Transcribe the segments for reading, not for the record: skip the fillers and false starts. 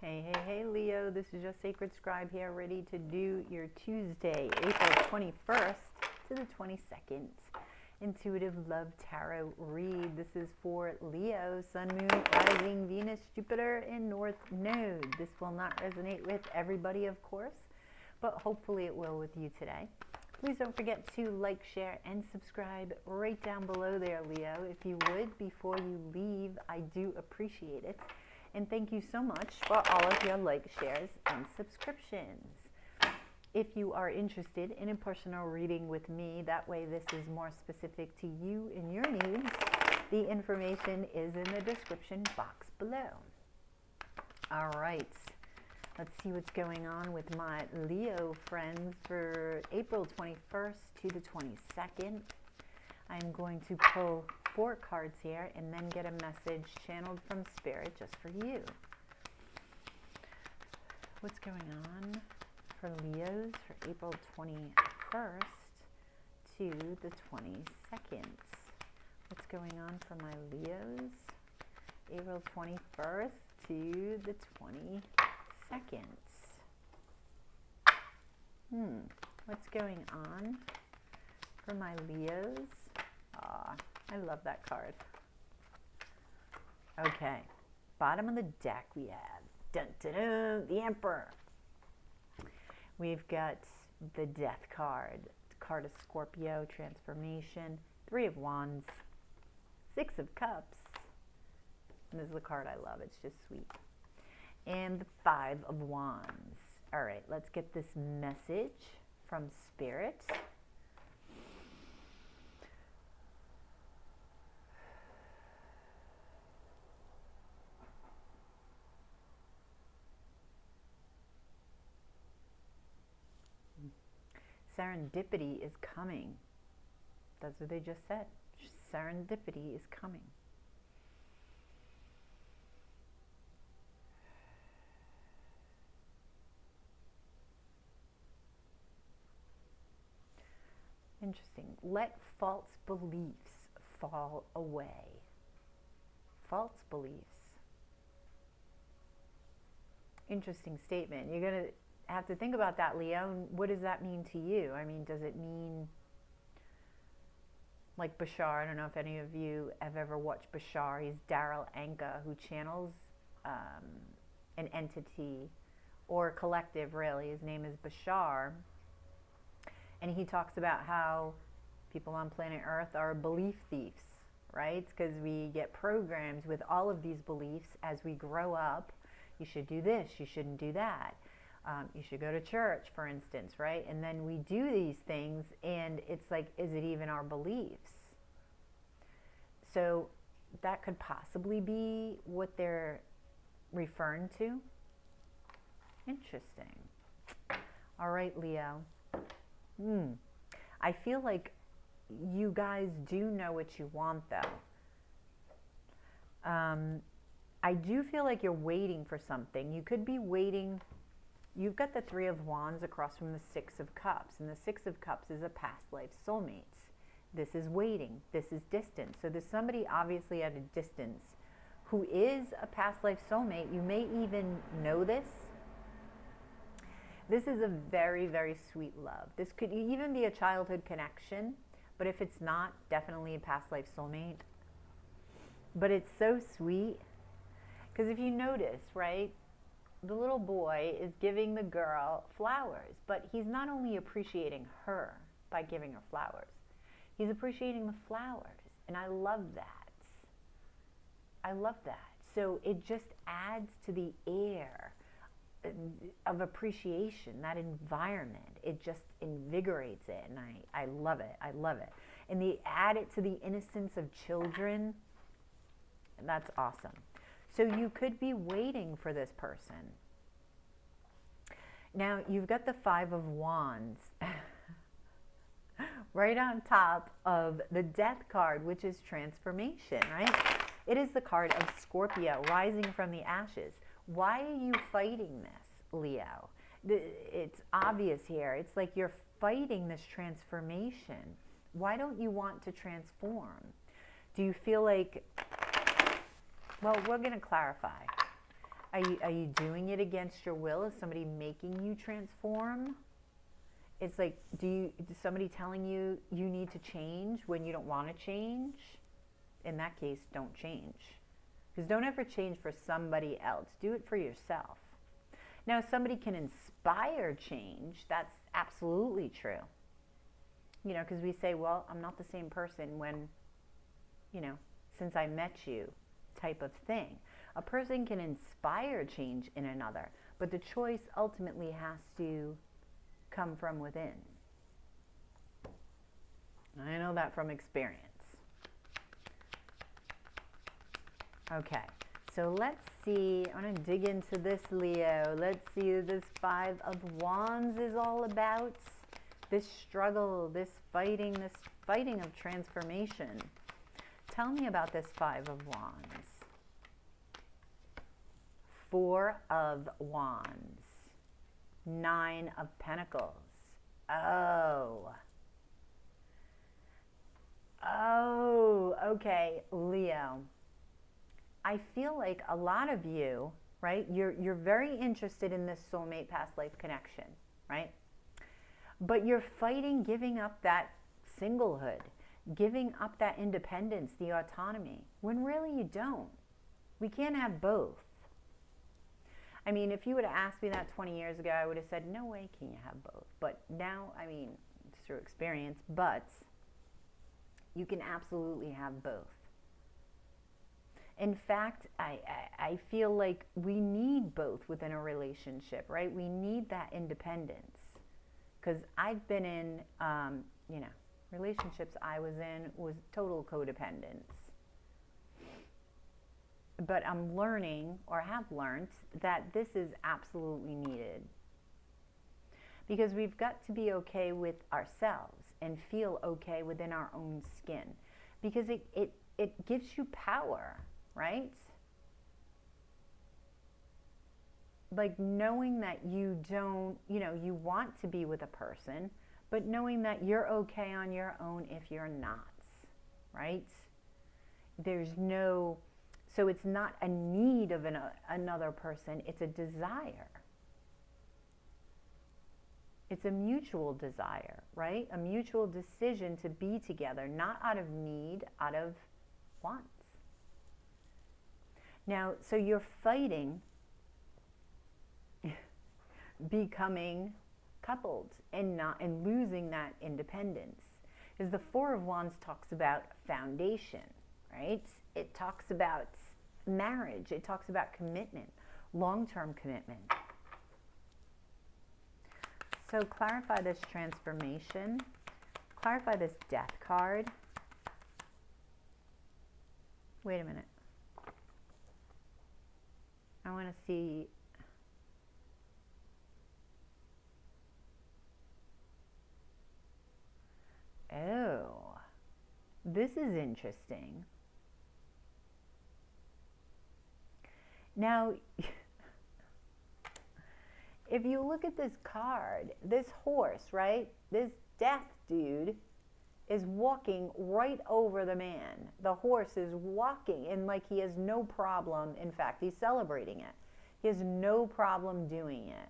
Hey, Leo, this is your Sacred Scribe here, ready to do your Tuesday, April 21st to the 22nd Intuitive Love Tarot read. This is for Leo, Sun, Moon, Rising, Venus, Jupiter, and North Node. This will not resonate with everybody, of course, but hopefully it will with you today. Please don't forget to like, share, and subscribe right down below there, Leo. If you would, before you leave, I do appreciate it. And thank you so much for all of your likes, shares, and subscriptions. If you are interested in a personal reading with me, that way this is more specific to you and your needs, the information is in the description box below. All right, let's see what's going on with my Leo friends for April 21st to the 22nd. I'm going to pull 4 cards here and then get a message channeled from Spirit just for you. What's going on for Leos for April 21st to the 22nd? What's going on for my Leos? April 21st to the 22nd. What's going on for my Leos? I love that card. Okay, bottom of the deck we have dun, dun, dun, the Emperor. We've got the Death card, card of Scorpio, transformation, 3 of Wands, 6 of Cups, and this is the card I love, it's just sweet, and the 5 of Wands. All right, let's get this message from Spirit. Serendipity is coming. That's what they just said. Serendipity is coming. Interesting. Let false beliefs fall away. False beliefs. Interesting statement. You're going to have to think about that, Leo. What does that mean to you? I mean, does it mean like Bashar? I don't know if any of you have ever watched Bashar. He's Daryl Anka, who channels an entity or collective, really. His name is Bashar. And he talks about how people on planet Earth are belief thieves, right? Because we get programs with all of these beliefs as we grow up. You should do this, you shouldn't do that. You should go to church, for instance, right? And then we do these things, and it's like, is it even our beliefs? So that could possibly be what they're referring to. Interesting. All right, Leo. I feel like you guys do know what you want, though. I do feel like you're waiting for something. You could be waiting. You've got the 3 of Wands across from the 6 of Cups, and the 6 of Cups is a past life soulmate. This is waiting. This is distance. So there's somebody obviously at a distance who is a past life soulmate. You may even know this. This is a very, very sweet love. This could even be a childhood connection, but if it's not, definitely a past life soulmate. But it's so sweet because if you notice, right, the little boy is giving the girl flowers, but he's not only appreciating her by giving her flowers, he's appreciating the flowers, and I love that. I love that. So it just adds to the air of appreciation, that environment. It just invigorates it, and I love it. I love it. And they add it to the innocence of children, and that's awesome. So you could be waiting for this person. Now, you've got the 5 of Wands right on top of the Death card, which is transformation, right? It is the card of Scorpio, rising from the ashes. Why are you fighting this, Leo? It's obvious here. It's like you're fighting this transformation. Why don't you want to transform? Do you feel like, well, we're going to clarify. Are you doing it against your will? Is somebody making you transform? It's like, is somebody telling you you need to change when you don't want to change? In that case, don't change. Because don't ever change for somebody else. Do it for yourself. Now, somebody can inspire change. That's absolutely true. You know, because we say, well, I'm not the same person when, you know, since I met you type of thing. A person can inspire change in another, but the choice ultimately has to come from within. I know that from experience. Okay, so let's see. I want to dig into this, Leo. Let's see what this Five of Wands is all about. This struggle, this fighting of transformation. Tell me about this Five of Wands. Four of Wands. Nine of Pentacles. Oh, okay, Leo. I feel like a lot of you, right, you're very interested in this soulmate past life connection, right? But you're fighting giving up that singlehood, giving up that independence, the autonomy, when really you don't. We can't have both. I mean, if you would have asked me that 20 years ago, I would have said, no way can you have both. But now, I mean, it's through experience, but you can absolutely have both. In fact, I feel like we need both within a relationship, right? We need that independence. Because I've been in, relationships I was in was total codependence. But I'm learning, or have learned, that this is absolutely needed. Because we've got to be okay with ourselves and feel okay within our own skin. Because it gives you power, right? Like knowing that you don't, you want to be with a person, but knowing that you're okay on your own if you're not, right? So it's not a need of another person, it's a desire. It's a mutual desire, right? A mutual decision to be together, not out of need, out of want. Now, so you're fighting becoming coupled and losing that independence. Because the Four of Wands talks about foundation, right? It talks about marriage. It talks about commitment, long-term commitment. So clarify this transformation. Clarify this Death card. Wait a minute. I want to see. Oh, this is interesting. Now, if you look at this card, this horse, right? This death dude is walking right over the man. The horse is walking and like he has no problem. In fact, he's celebrating it. He has no problem doing it.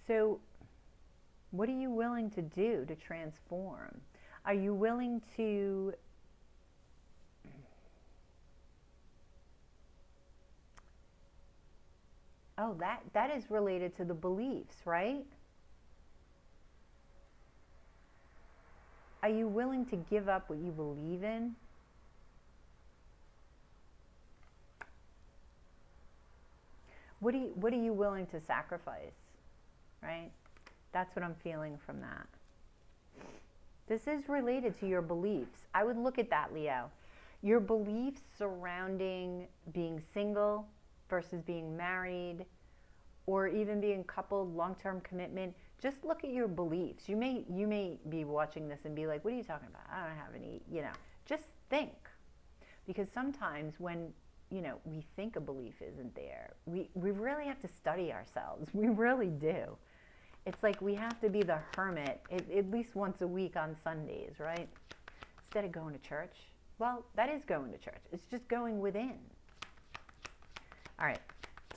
So, what are you willing to do to transform? Are you willing to that is related to the beliefs, right? Are you willing to give up what you believe in? What are you willing to sacrifice, right? That's what I'm feeling from that. This is related to your beliefs. I would look at that, Leo. Your beliefs surrounding being single versus being married, or even being coupled, long-term commitment. Just look at your beliefs. You may be watching this and be like, what are you talking about? I don't have any, Just think. Because sometimes when, we think a belief isn't there, we really have to study ourselves. We really do. It's like we have to be the hermit at least once a week on Sundays, right? Instead of going to church. Well, that is going to church. It's just going within. All right.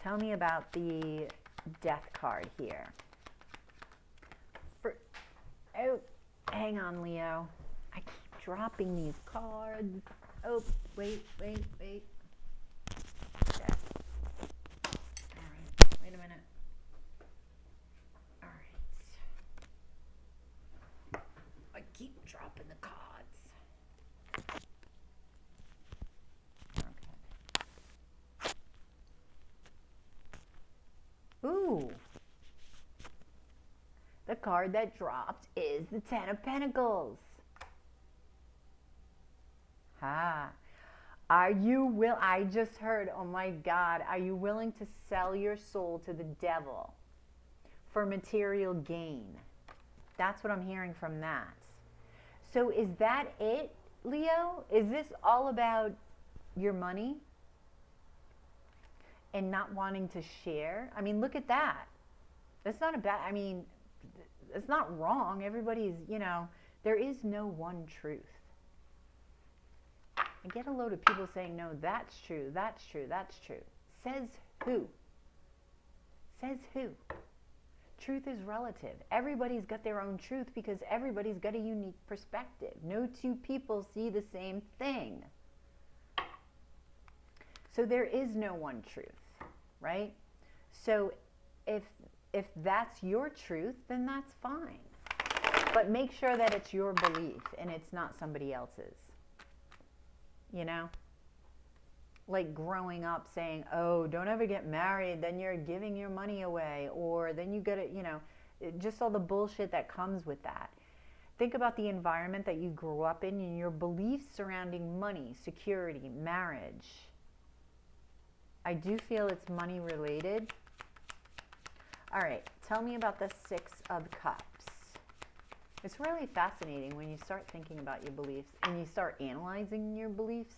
Tell me about the death card here. Oh, hang on, Leo. I keep dropping these cards. Oh, wait. Okay. All right. Wait a minute. All right. I keep dropping the cards. Okay. Ooh. The card that dropped is the Ten of Pentacles. I just heard, oh my God, are you willing to sell your soul to the devil for material gain? That's what I'm hearing from that. So is that it, Leo? Is this all about your money and not wanting to share? I mean, look at that. That's not a bad, I mean, it's not wrong. Everybody's, there is no one truth. I get a load of people saying, no, that's true, that's true, that's true. Says who? Says who? Truth is relative. Everybody's got their own truth because everybody's got a unique perspective. No two people see the same thing. So there is no one truth, right? So if that's your truth, then that's fine. But make sure that it's your belief and it's not somebody else's. Like growing up saying, oh, don't ever get married, then you're giving your money away, or then you get it, just all the bullshit that comes with that. Think about the environment that you grew up in and your beliefs surrounding money, security, marriage. I do feel it's money related. All right, tell me about the Six of Cups. It's really fascinating when you start thinking about your beliefs and you start analyzing your beliefs,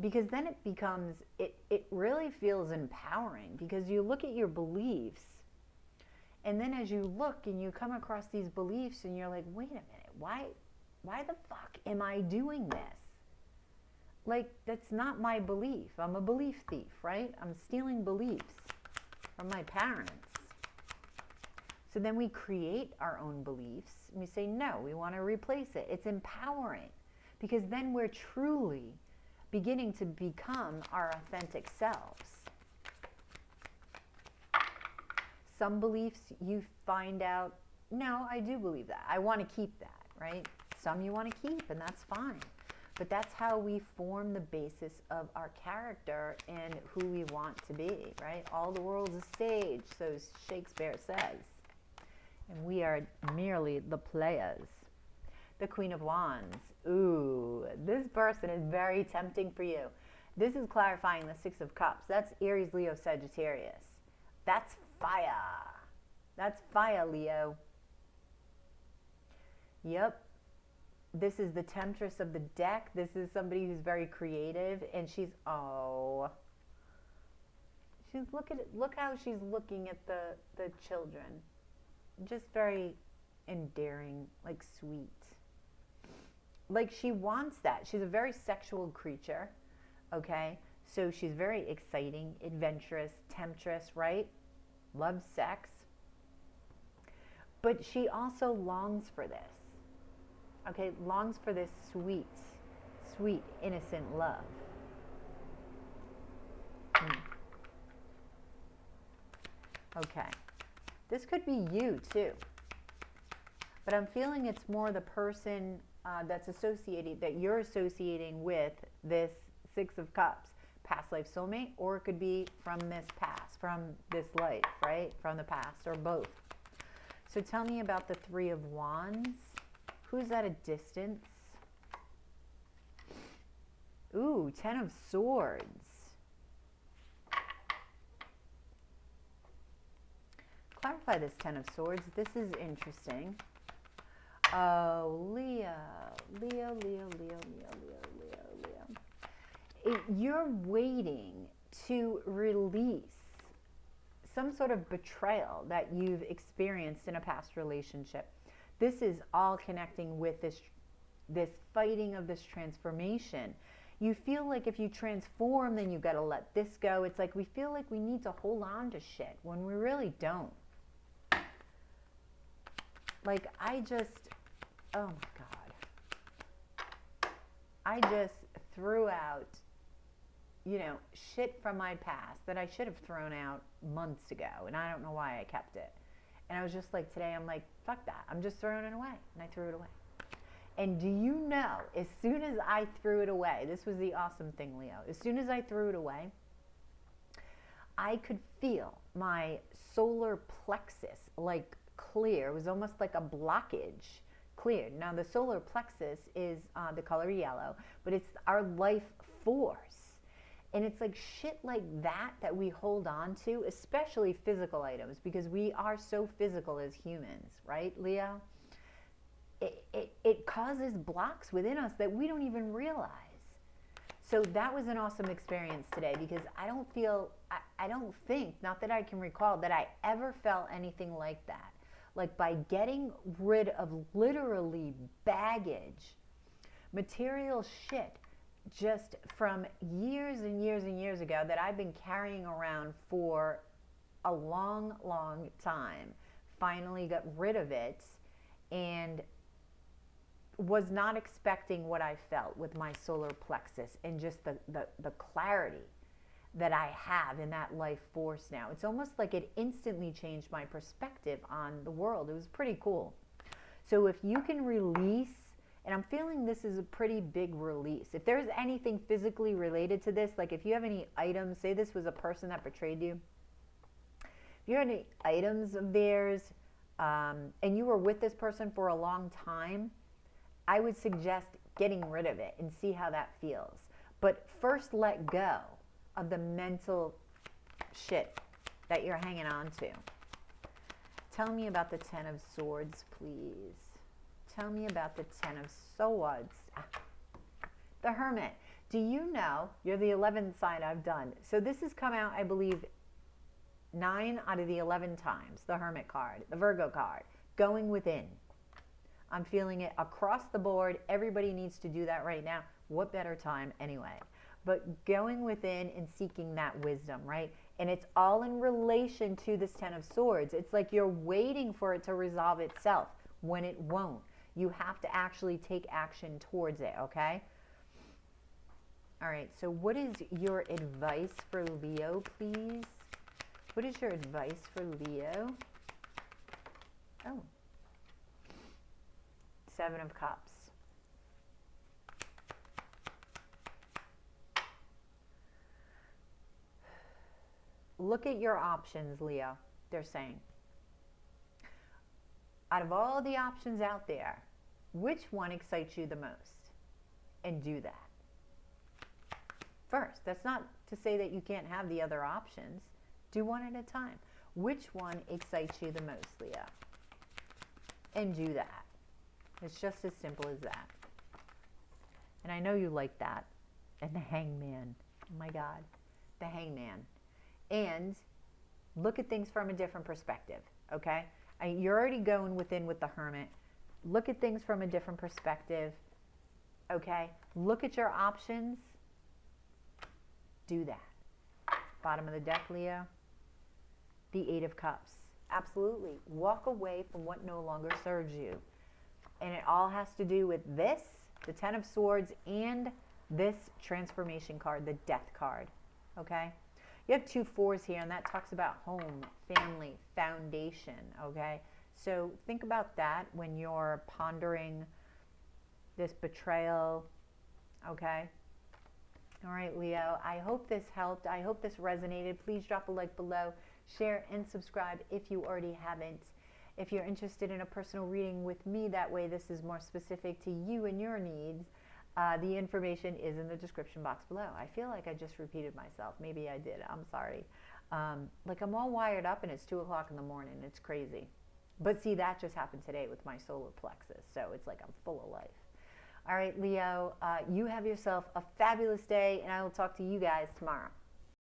because then it becomes, it really feels empowering, because you look at your beliefs and then as you look and you come across these beliefs and you're like, wait a minute, why the fuck am I doing this? Like, that's not my belief. I'm a belief thief, right? I'm stealing beliefs from my parents. So then we create our own beliefs and we say, no, we want to replace it. It's empowering, because then we're truly beginning to become our authentic selves. Some beliefs you find out, no, I do believe that. I want to keep that, right? Some you want to keep, and that's fine. But that's how we form the basis of our character and who we want to be, right? All the world's a stage, so Shakespeare says. And we are merely the players. The Queen of Wands. Ooh, this person is very tempting for you. This is clarifying the Six of Cups. That's Aries, Leo, Sagittarius. That's fire. That's fire, Leo. Yep. This is the temptress of the deck. This is somebody who's very creative, and she's look how she's looking at the children. Just very endearing, like sweet. Like she wants that. She's a very sexual creature, okay? So she's very exciting, adventurous, temptress, right? Loves sex. But she also longs for this. Okay, longs for this sweet, sweet, innocent love. Okay. This could be you too. But I'm feeling it's more the person that's associated, that you're associating with this Six of Cups. Past life soulmate, or it could be from this past, from this life, right? From the past, or both. So tell me about the Three of Wands. Who's at a distance? Ooh, Ten of Swords. Clarify this Ten of Swords. This is interesting. Oh, Leo. You're waiting to release some sort of betrayal that you've experienced in a past relationship. This is all connecting with this fighting of this transformation. You feel like if you transform, then you got to let this go. It's like we feel like we need to hold on to shit when we really don't. Like oh my God. I just threw out, shit from my past that I should have thrown out months ago. And I don't know why I kept it. And I was just like, today I'm like, fuck that. I'm just throwing it away. And I threw it away. And do you know, as soon as I threw it away, this was the awesome thing, Leo. As soon as I threw it away, I could feel my solar plexus like clear. It was almost like a blockage cleared. Now, the solar plexus is the color yellow, but it's our life force. And it's like shit like that we hold on to, especially physical items, because we are so physical as humans, right, Leo? It causes blocks within us that we don't even realize. So that was an awesome experience today, because I don't think, not that I can recall, that I ever felt anything like that. Like by getting rid of literally baggage, material shit, just from years and years and years ago that I've been carrying around for a long, long time, finally got rid of it, and was not expecting what I felt with my solar plexus and just the clarity that I have in that life force now. It's almost like it instantly changed my perspective on the world. It was pretty cool. So if you can release, and I'm feeling this is a pretty big release. If there's anything physically related to this, like if you have any items, say this was a person that betrayed you. If you have any items of theirs, and you were with this person for a long time, I would suggest getting rid of it and see how that feels. But first let go of the mental shit that you're hanging on to. Tell me about the 10 of Swords, please. Tell me about the 10 of Swords. The Hermit. Do you know, you're the 11th sign I've done. So this has come out, I believe, 9 out of the 11 times. The Hermit card, the Virgo card, going within. I'm feeling it across the board. Everybody needs to do that right now. What better time anyway? But going within and seeking that wisdom, right? And it's all in relation to this 10 of Swords. It's like you're waiting for it to resolve itself when it won't. You have to actually take action towards it, okay? All right, so what is your advice for Leo, please? What is your advice for Leo? Oh. 7 of Cups. Look at your options, Leo, they're saying. Out of all the options out there, which one excites you the most? And do that. First, that's not to say that you can't have the other options. Do one at a time. Which one excites you the most, Leo? And do that. It's just as simple as that. And I know you like that. And the Hangman. Oh my God. The Hangman. And look at things from a different perspective, okay? You're already going within with the Hermit. Look at things from a different perspective, okay? Look at your options. Do that. Bottom of the deck, Leo. The 8 of Cups. Absolutely. Walk away from what no longer serves you. And it all has to do with this, the 10 of Swords, and this transformation card, the Death card, okay? You have 2 4s here, and that talks about home, family, foundation, okay? So think about that when you're pondering this betrayal, okay? All right, Leo, I hope this helped. I hope this resonated. Please drop a like below, share, and subscribe if you already haven't. If you're interested in a personal reading with me, that way this is more specific to you and your needs, the information is in the description box below. I feel like I just repeated myself. Maybe I did. I'm sorry. Like I'm all wired up and it's 2 o'clock in the morning. It's crazy. But see, that just happened today with my solar plexus. So it's like I'm full of life. All right, Leo, you have yourself a fabulous day, and I will talk to you guys tomorrow.